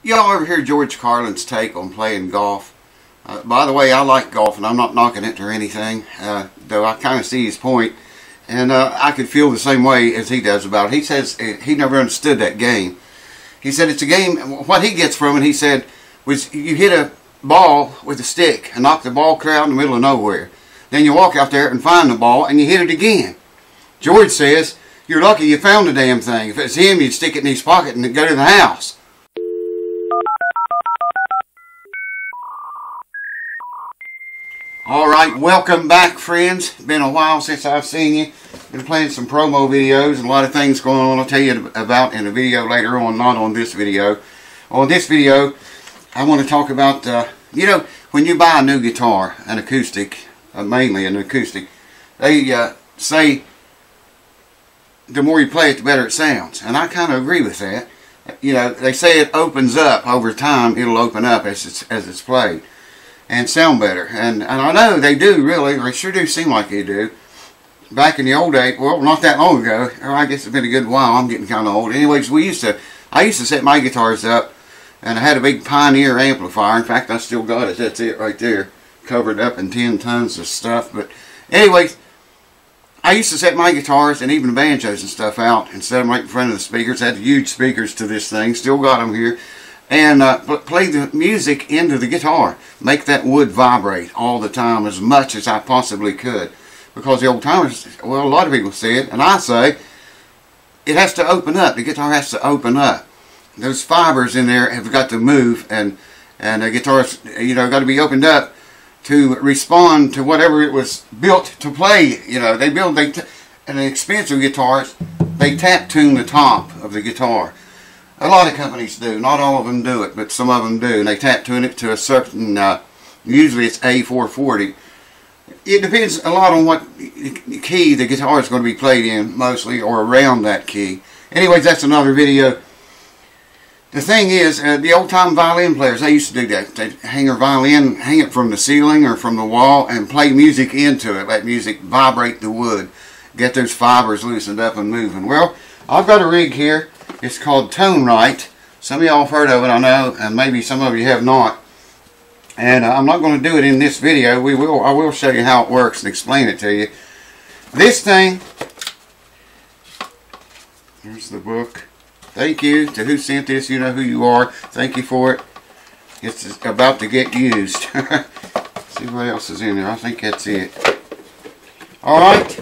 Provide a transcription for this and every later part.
Y'all ever hear George Carlin's take on playing golf? By the way, I like golf, and I'm not knocking it or anything, though I kind of see his point, and I could feel the same way as he does about it. He says he never understood that game. He said it's a game, what he gets from it, he said, was you hit a ball with a stick and knock the ball clear out in the middle of nowhere. Then you walk out there and find the ball and you hit it again. George says, you're lucky you found the damn thing. If it's him, you'd stick it in his pocket and go to the house. Alright, welcome back, friends. It's been a while since I've seen you. Been playing some promo videos and a lot of things going on I'll tell you about in a video later on, not on this video. On this video, I want to talk about, you know, when you buy a new guitar, an acoustic, mainly an acoustic, they say the more you play it, the better it sounds. And I kind of agree with that. You know, they say it opens up over time, it'll open up as it's played and sound better. And I know they do, really. They sure do seem like they do. Back in the old days, well, not that long ago, or I guess it's been a good while, I'm getting kind of old. Anyways, I used to set my guitars up, and I had a big Pioneer amplifier. In fact, I still got it. That's it right there, covered up in 10 tons of stuff. But anyways, I used to set my guitars and even the banjos and stuff out and set them right in front of the speakers. I had huge speakers to this thing, still got them here. And play the music into the guitar. Make that wood vibrate all the time as much as I possibly could. Because the old timers, well, a lot of people say it, and I say, it has to open up. The guitar has to open up. Those fibers in there have got to move, and the guitar's, you know, got to be opened up to respond to whatever it was built to play. You know, and the expensive guitars, they tap tune the top of the guitar. A lot of companies do. Not all of them do it, but some of them do. And they tap tune it to a certain, usually it's A440. It depends a lot on what key the guitar is going to be played in, mostly, or around that key. Anyways, that's another video. The thing is, the old-time violin players, they used to do that. They'd hang their violin, hang it from the ceiling or from the wall, and play music into it. Let music vibrate the wood. Get those fibers loosened up and moving. Well, I've got a rig here. It's called tonerite. Some of y'all have heard of it, I know, and maybe some of you have not. And I'm not going to do it in this video. I will show you how it works and explain it to you. This thing, here's the book. Thank you to who sent this. You know who you are. Thank you for it. It's about to get used. See what else is in there. I think that's it. Alright,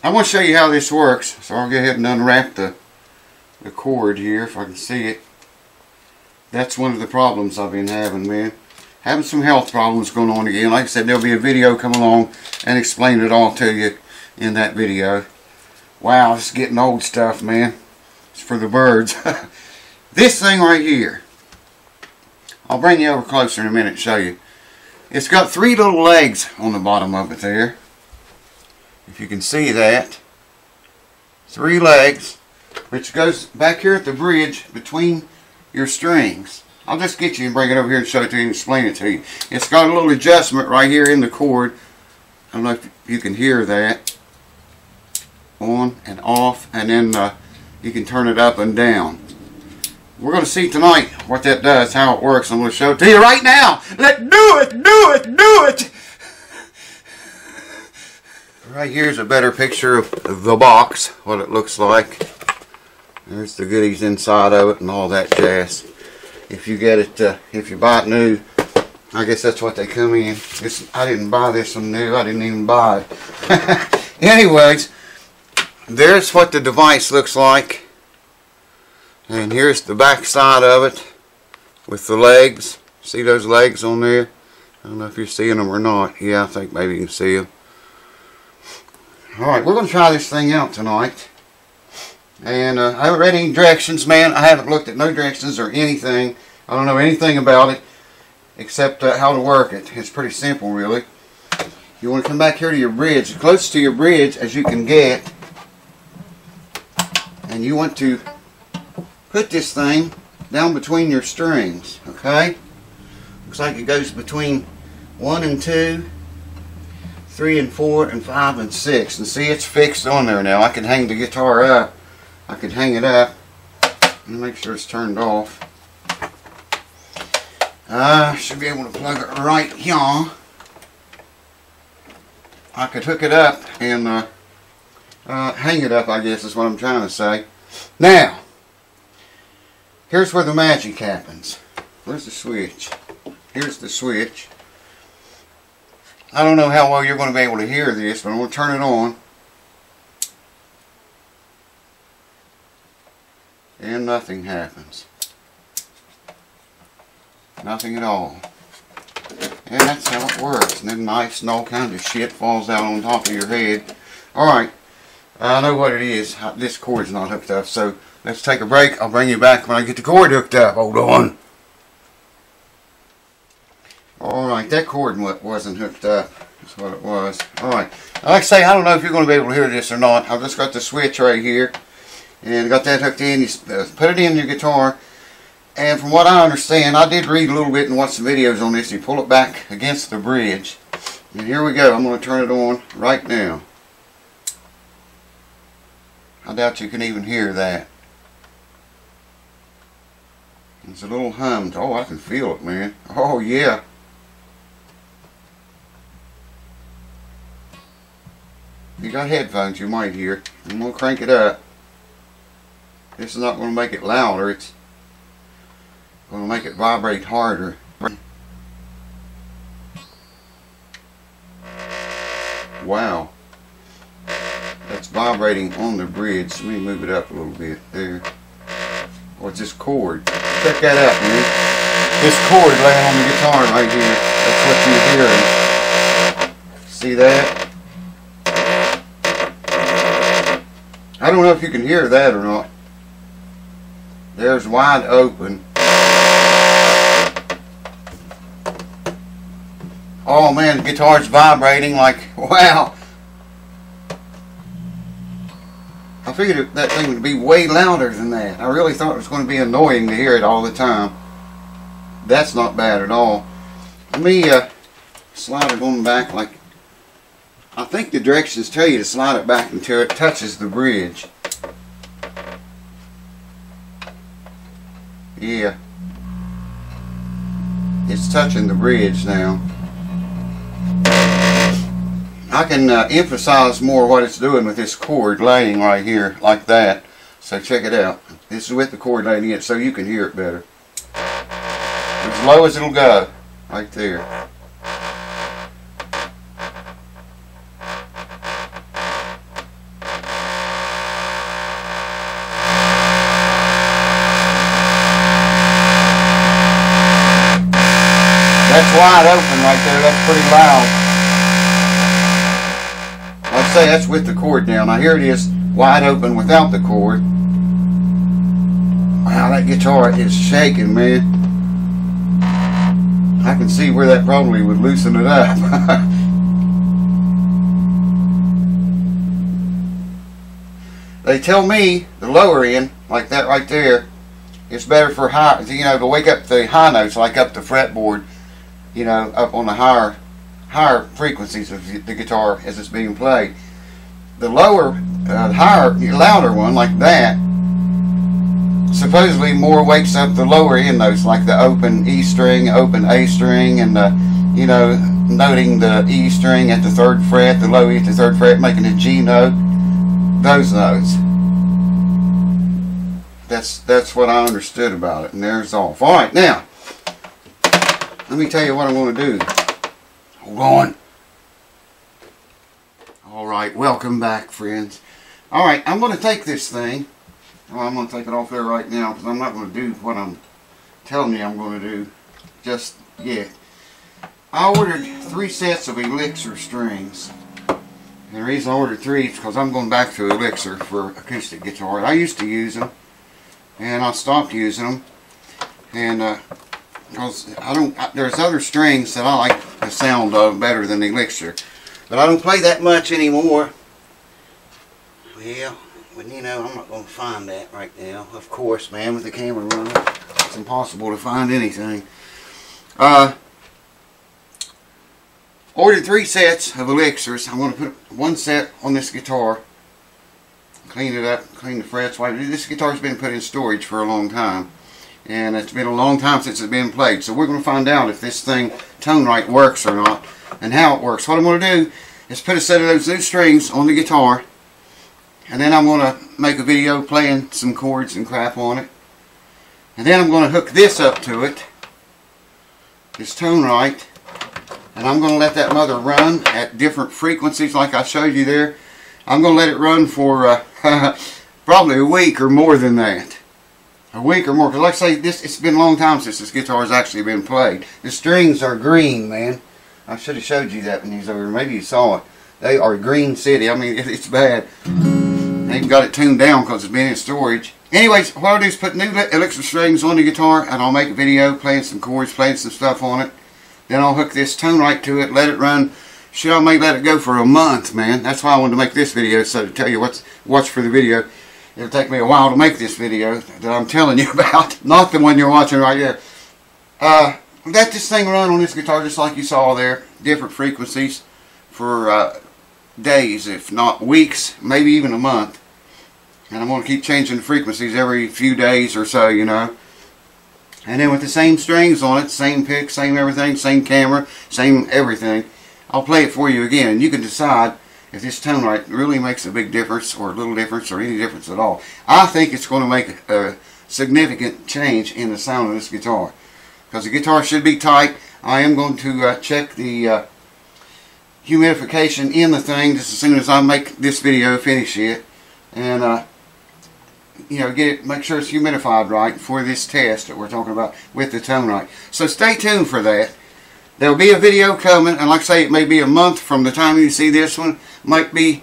I'm going to show you how this works. So I'll go ahead and unwrap the cord here if I can see it. That's one of the problems I've been having, man. Having some health problems going on again. Like I said, there'll be a video come along and explain it all to you in that video. Wow, this is getting old stuff, man. It's for the birds. This thing right here, I'll bring you over closer in a minute and show you. It's got 3 little legs on the bottom of it there. If you can see that. 3 legs, which goes back here at the bridge between your strings. I'll just get you and bring it over here and show it to you and explain it to you. It's got a little adjustment right here in the cord. I don't know if you can hear that. On and off, and then you can turn it up and down. We're going to see tonight what that does, how it works. I'm going to show it to you right now. Let's do it, do it, do it. Right here's a better picture of the box, what it looks like. There's the goodies inside of it and all that jazz. If you get it, if you buy it new, I guess that's what they come in. I didn't buy this one new. I didn't even buy it. Anyways, there's what the device looks like. And here's the back side of it with the legs. See those legs on there? I don't know if you're seeing them or not. Yeah, I think maybe you can see them. Alright, we're going to try this thing out tonight. And I haven't read any directions, man. I haven't looked at no directions or anything. I don't know anything about it except how to work it. It's pretty simple, really. You want to come back here to your bridge, as close to your bridge as you can get. And you want to put this thing down between your strings, okay? Looks like it goes between 1 and 2, 3 and 4, and 5 and 6. And see, it's fixed on there now. I can hang the guitar up. I could hang it up and make sure it's turned off. Should be able to plug it right here. I could hook it up and hang it up, I guess is what I'm trying to say. Now, here's where the magic happens. Where's the switch? Here's the switch. I don't know how well you're going to be able to hear this, but I'm going to turn it on. And nothing happens. Nothing at all. And that's how it works. And then mice and all kinds of shit falls out on top of your head. Alright, I know what it is. This cord's not hooked up, so let's take a break. I'll bring you back when I get the cord hooked up. Hold on. Alright, that cord wasn't hooked up. That's what it was. Alright, like I say, I don't know if you're going to be able to hear this or not. I've just got the switch right here. And got that hooked in. You put it in your guitar. And from what I understand, I did read a little bit and watch some videos on this. You pull it back against the bridge. And here we go. I'm going to turn it on right now. I doubt you can even hear that. It's a little hummed. Oh, I can feel it, man. Oh, yeah. If you got headphones, you might hear it. I'm going to crank it up. This is not going to make it louder. It's going to make it vibrate harder. Wow. That's vibrating on the bridge. Let me move it up a little bit. There. Oh, it's this cord. Check that out, man. This cord laying on the guitar right here. That's what you're hearing. See that? I don't know if you can hear that or not. There's wide open. Oh man, the guitar's vibrating like, wow. I figured that thing would be way louder than that. I really thought it was going to be annoying to hear it all the time. That's not bad at all. Let me slide it on back like, I think the directions tell you to slide it back until it touches the bridge. Yeah. It's touching the bridge now. I can emphasize more what it's doing with this cord laying right here like that. So check it out. This is with the cord laying in it so you can hear it better. As low as it'll go. Right there. That's wide open right there. That's pretty loud. Like I say, that's with the cord down. Now here it is wide open without the cord. Wow, that guitar is shaking, man. I can see where that probably would loosen it up. They tell me the lower end, like that right there, it's better for high, you know, to wake up the high notes, like up the fretboard, you know, up on the higher frequencies of the guitar as it's being played. The lower, higher, louder one like that supposedly more wakes up the lower end notes, like the open E string, open A string, and the, you know, noting the E string at the 3rd fret, the low E at the 3rd fret, making a G note. Those notes. That's what I understood about it, and there's off. All right, now let me tell you what I'm going to do. Hold on. Alright, welcome back, friends. Alright, I'm going to take this thing. Well, I'm going to take it off there right now because I'm not going to do what I'm telling you I'm going to do just yet. I ordered 3 sets of Elixir strings. And the reason I ordered 3 is because I'm going back to Elixir for acoustic guitar. I used to use them, and I stopped using them. And because there's other strings that I like the sound of better than Elixir, but I don't play that much anymore. Well, you know, I'm not going to find that right now. Of course, man, with the camera running, it's impossible to find anything. Ordered 3 sets of Elixirs. I'm going to put 1 set on this guitar, clean it up, clean the frets. This guitar's been put in storage for a long time. and it's been a long time since it's been played. So we're going to find out if this thing, tonerite, works or not, and how it works. What I'm going to do is put a set of those new strings on the guitar, and then I'm going to make a video playing some chords and crap on it. And then I'm going to hook this up to it, this tonerite, and I'm going to let that mother run at different frequencies like I showed you there. I'm going to let it run for probably a week or more than that. A week or more, because like I say, it's been a long time since this guitar has actually been played. The strings are green, man. I should have showed you that when you was over. Maybe you saw it. They are green city. I mean, it's bad. They even got it tuned down because it's been in storage. Anyways, what I'll do is put new electric strings on the guitar, and I'll make a video playing some chords, playing some stuff on it. Then I'll hook this tonerite to it, let it run. Shit, I may let it go for a month, man. That's why I wanted to make this video, so to tell you what's for the video. It'll take me a while to make this video that I'm telling you about. Not the one you're watching right here. Let this thing run on this guitar just like you saw there. Different frequencies for days, if not weeks, maybe even a month. And I'm going to keep changing the frequencies every few days or so, you know. And then with the same strings on it, same pick, same everything, same camera, same everything, I'll play it for you again. And you can decide if this tonerite really makes a big difference or a little difference or any difference at all. I think it's going to make a significant change in the sound of this guitar. Because the guitar should be tight. I am going to check the humidification in the thing just as soon as I make this video, finish it. And you know, make sure it's humidified right for this test that we're talking about with the tonerite. So stay tuned for that. There'll be a video coming, and like I say, it may be a month from the time you see this one. Might be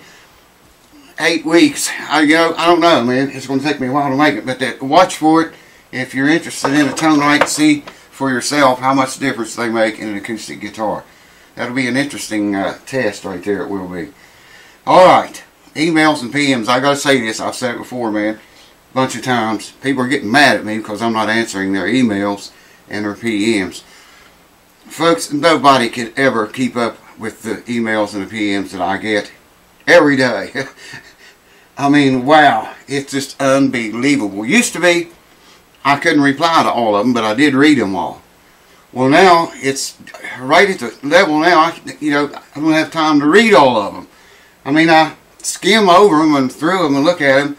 8 weeks. I don't know, man. It's going to take me a while to make it, but watch for it if you're interested in a tonerite. See for yourself how much difference they make in an acoustic guitar. That'll be an interesting test right there. It will be. All right, emails and PMs. I got to say this. I've said it before, man. Bunch of times people are getting mad at me because I'm not answering their emails and their PMs. Folks, nobody could ever keep up with the emails and the PMs that I get every day. I mean, wow, it's just unbelievable. Used to be I couldn't reply to all of them, but I did read them all. Well, now it's right at the level now I don't have time to read all of them. I mean, I skim over them and through them and look at them.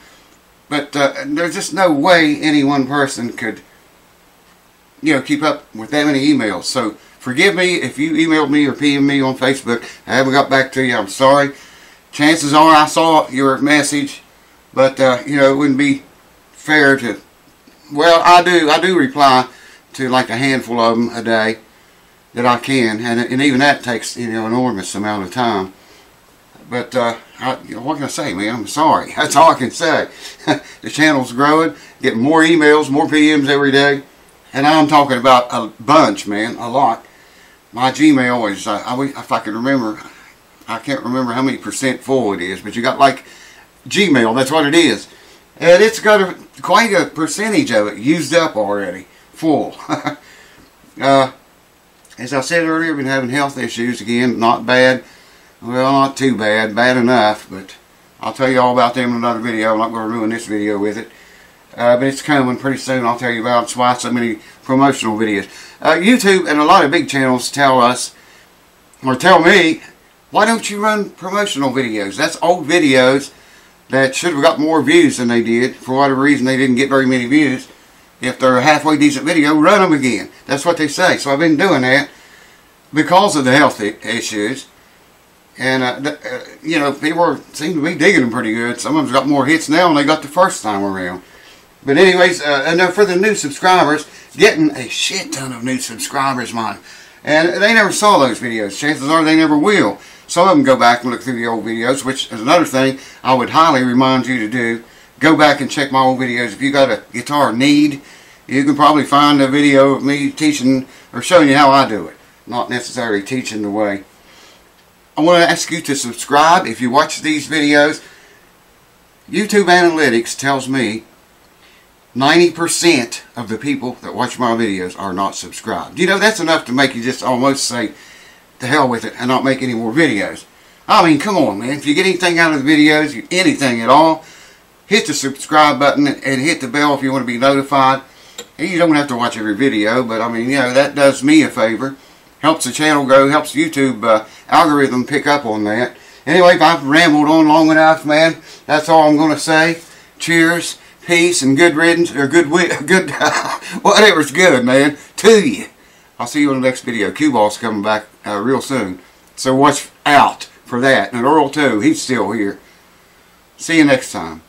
But there's just no way any one person could, keep up with that many emails. So forgive me if you emailed me or PM'd me on Facebook. I haven't got back to you. I'm sorry. Chances are I saw your message, but it wouldn't be fair to. Well, I do reply to like a handful of them a day that I can, and even that takes an enormous amount of time. But what can I say, man? I'm sorry. That's all I can say. The channel's growing, getting more emails, more PMs every day, and I'm talking about a bunch, man, a lot. My Gmail is, if I can remember, I can't remember how many % full it is, but you got like Gmail, that's what it is. And it's got quite a percentage of it used up already, full. As I said earlier, I've been having health issues again, not bad. Well, not too bad, bad enough, but I'll tell you all about them in another video. I'm not going to ruin this video with it. But it's coming pretty soon. I'll tell you about it. That's why so many promotional videos. YouTube and a lot of big channels tell us, or tell me, why don't you run promotional videos? That's old videos that should have got more views than they did. For whatever reason, they didn't get very many views. If they're a halfway decent video, run them again. That's what they say. So I've been doing that because of the health issues. And, people seem to be digging them pretty good. Some of them got more hits now than they got the first time around. But anyways, and for the new subscribers, getting a shit ton of new subscribers, man. And they never saw those videos. Chances are they never will. Some of them go back and look through the old videos, which is another thing I would highly remind you to do. Go back and check my old videos. If you got a guitar need, you can probably find a video of me teaching or showing you how I do it. Not necessarily teaching the way. I want to ask you to subscribe if you watch these videos. YouTube analytics tells me 90% of the people that watch my videos are not subscribed. That's enough to make you just almost say, to hell with it, and not make any more videos. I mean, come on, man. If you get anything out of the videos, anything at all, hit the subscribe button and hit the bell if you want to be notified. You don't have to watch every video, but I mean, you know, that does me a favor. Helps the channel grow, helps YouTube algorithm pick up on that. Anyway, if I've rambled on long enough, man, that's all I'm going to say. Cheers, peace, and good riddance, or good whatever's good, man, to you. I'll see you in the next video. Q-Ball's coming back real soon. So watch out for that. And Earl, too, he's still here. See you next time.